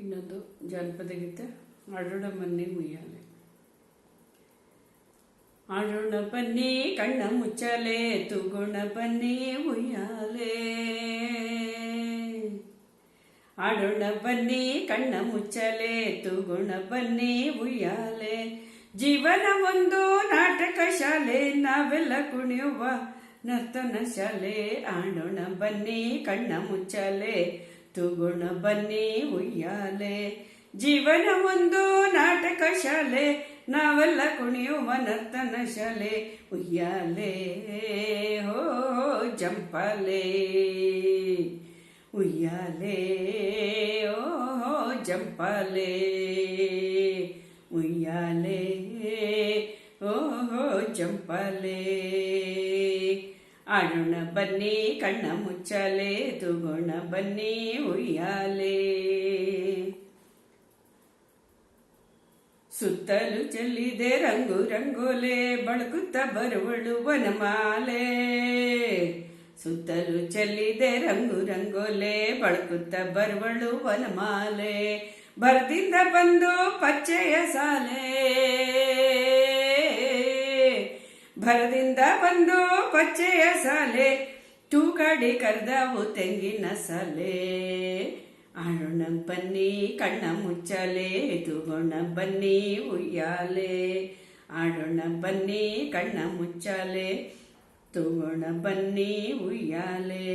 ಇನ್ನೊಂದು ಜಾನಪದ ಗೀತೆ ಆಡೋಣ ಬನ್ನಿ ಉಯ್ಯಾಲೆ. ಆಡೋಣ ಬನ್ನಿ ಕಣ್ಣ ಮುಚ್ಚಲೆ, ತೂಗೋಣ ಬನ್ನಿ ಉಯ್ಯಾಲೆ. ಆಡೋಣ ಬನ್ನಿ ಕಣ್ಣ ಮುಚ್ಚಲೆ, ತೂಗೋಣ ಬನ್ನಿ ಉಯ್ಯಾಲೆ. ಜೀವನ ಒಂದು ನಾಟಕ ಶಾಲೆ, ನಾವೆಲ್ಲ ಕುಣಿಯುವ ನರ್ತನ ಶಾಲೆ. ಆಡೋಣ ಬನ್ನಿ ಕಣ್ಣ ಮುಚ್ಚಲೆ, ತೂಗೋಣ ಬನ್ನಿ ಉಯ್ಯಾಲೆ. ಜೀವನ ಒಂದು ನಾಟಕ ಶಾಲೆ, ನಾವೆಲ್ಲ ಕುಣಿಯುವ ನರ್ತನ ಶಾಲೆ. ಉಯ್ಯಾಲೆ ಹೋ ಜಂಪಾಲೆ, ಉಯ್ಯಾಲೆ ಓ ಜಂಪಾಲೆ. ಉಯ್ಯಾಲೆ ಓಹೋ ಜಂಪಾಲೆ. ಆಡೋಣ ಬನ್ನಿ ಕಣ್ಣ ಮುಚ್ಚಾಲೆ, ತೂಗೋಣ ಬನ್ನಿ ಉಯ್ಯಾಲೆ. ಸುತ್ತಲೂ ಚೆಲ್ಲಿದೆ ರಂಗು ರಂಗೋಲೆ, ಬಳಕುತ್ತ ಬರುವಳು ವನಮಾಲೆ. ಸುತ್ತಲೂ ಚೆಲ್ಲಿದೆ ರಂಗು ರಂಗೋಲೆ, ಬಳಕುತ್ತ ಬರುವಳು ವನಮಾಲೆ. ಭರದಿಂದ ಬಂದು ಪಚ್ಚೆಯ ಸಾಲೆ, ಭರದಿಂದ ಬಂದು ಪಚ್ಚೆಯ ಸಾಲೆ. ತೂಗಾಡಿ ಕರೆದವು ತೆಂಗಿನ ಸಾಲೆ. ಆಡೋಣ ಬನ್ನಿ ಕಣ್ಣ ಮುಚ್ಚಲೆ, ತೂಗೋಣ ಬನ್ನಿ ಉಯ್ಯಾಲೆ. ಆಡೋಣ ಬನ್ನಿ ಕಣ್ಣ ಮುಚ್ಚಲೆ, ತೂಗೋಣ ಬನ್ನಿ ಉಯ್ಯಾಲೆ.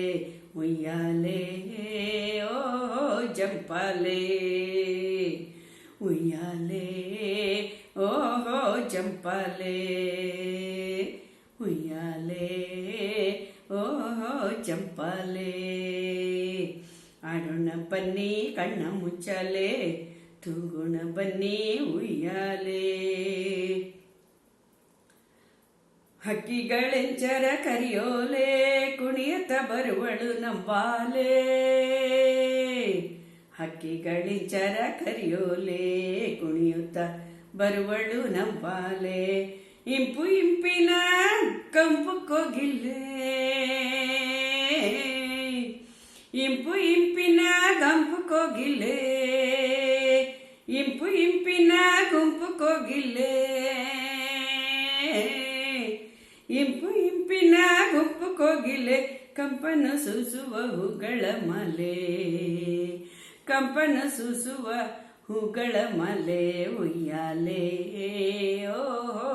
ಉಯ್ಯಾಲೆ ಓ ಜಂಪಾಲೆ, ಉಯ್ಯಾಲೆ ಓಹೋ ಜಂಪಾಲೆ. ಉಯ್ಯಾಲೆ ಓಹೋ ಜಂಪಾಲೆ. ಆಡೋಣ ಬನ್ನಿ ಕಣ್ಣ ಮುಚ್ಚಲೆ, ತೂಗೋಣ ಬನ್ನಿ ಉಯ್ಯಾಲೆ. ಹಕ್ಕಿಗಳೆಂಚರ ಕರಿಯೋಲೆ, ಕುಣಿಯತ್ತ ಬರುವಳು ನಂಬಾಲೆ. ಹಕ್ಕಿಗಳೆಂಚರ ಕರಿಯೋಲೆ, ಕುಣಿಯುತ್ತ ಬರುವಳು ನಂಬಾಲೆ. ಇಂಪು ಇಂಪಿನ ಕಂಪು ಕೋಗಿಲೆ, ಇಂಪು ಇಂಪಿನ ಗಂಪು ಕೋಗಿಲೆ. ಇಂಪು ಇಂಪಿನ ಗುಂಪು ಕೋಗಿಲೆ, ಇಂಪು ಇಂಪಿನ ಗುಂಪು ಕೋಗಿಲೆ. ಕಂಪನ ಸೂಸುವ ಹೂಗಳ ಮಾಲೆ, ಕಂಪನ ಸೂಸುವ ಹೂಗಳ ಮಾಲೆ. ಉಯ್ಯಾಲೆ ಓಹೋ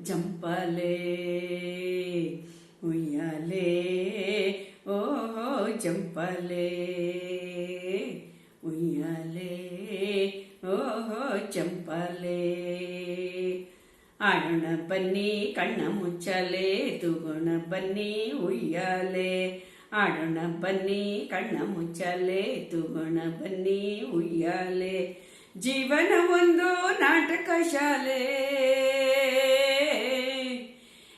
ಜಂಪಾಲೆ, ಉಯ್ಯಾಲೆ ಓಹೋ ಜಂಪಾಲೆ. ಉಯ್ಯಾಲೆ ಓಹೋ ಜಂಪಾಲೆ. ಆಡೋಣ ಬನ್ನಿ ಕಣ್ಣ ಮುಚ್ಚಲೆ, ತೂಗೋಣ ಬನ್ನಿ ಉಯ್ಯಾಲೆ. ಆಡೋಣ ಬನ್ನಿ ಕಣ್ಣ ಮುಚ್ಚಲೆ, ತೂಗೋಣ ಬನ್ನಿ ಉಯ್ಯಾಲೆ. ಜೀವನ ಒಂದು ನಾಟಕ ಶಾಲೆ,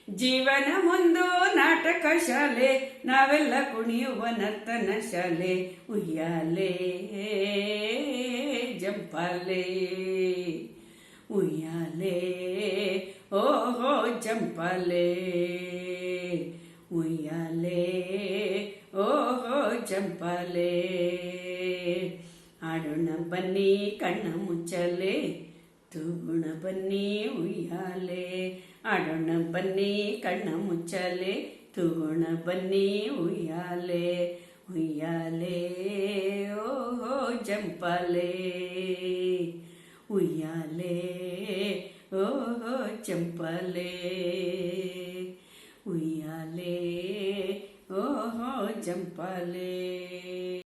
ಜೀವನ ಒಂದು ನಾಟಕ ಶಾಲೆ. ನಾವೆಲ್ಲ ಕುಣಿಯುವ ನರ್ತನ ಶಾಲೆ. ಉಯ್ಯಾಲೆ ಜಂಪಾಲೆ, ಉಯ್ಯಾಲೆ ಓಹೋ ಜಂಪಾಲೆ. ಉಯ್ಯಾಲೆ ಓಹೋ ಜಂಪಾಲೆ. ಆಡೋಣ ಬನ್ನಿ ಕಣ್ಣ ಮುಚ್ಚಲೆ, ತೂಗೋಣ ಬನ್ನಿ ಉಯ್ಯಾಲೆ. ಆಡೋಣ ಬನ್ನಿ ಕಣ್ಣ ಮುಚ್ಚಲೆ, ತೂಗೋಣ ಬನ್ನಿ ಉಯ್ಯಾಲೆ. ಉಯ್ಯಾಲೆ ಓಹೋ ಜಂಪಾಲೆ, ಉಯ್ಯಾಲೆ ಓಹೋ ಜಂಪಾಲೆ. ಉಯ್ಯಾಲೆ ಓಹೋ ಜಂಪಾಲೆ.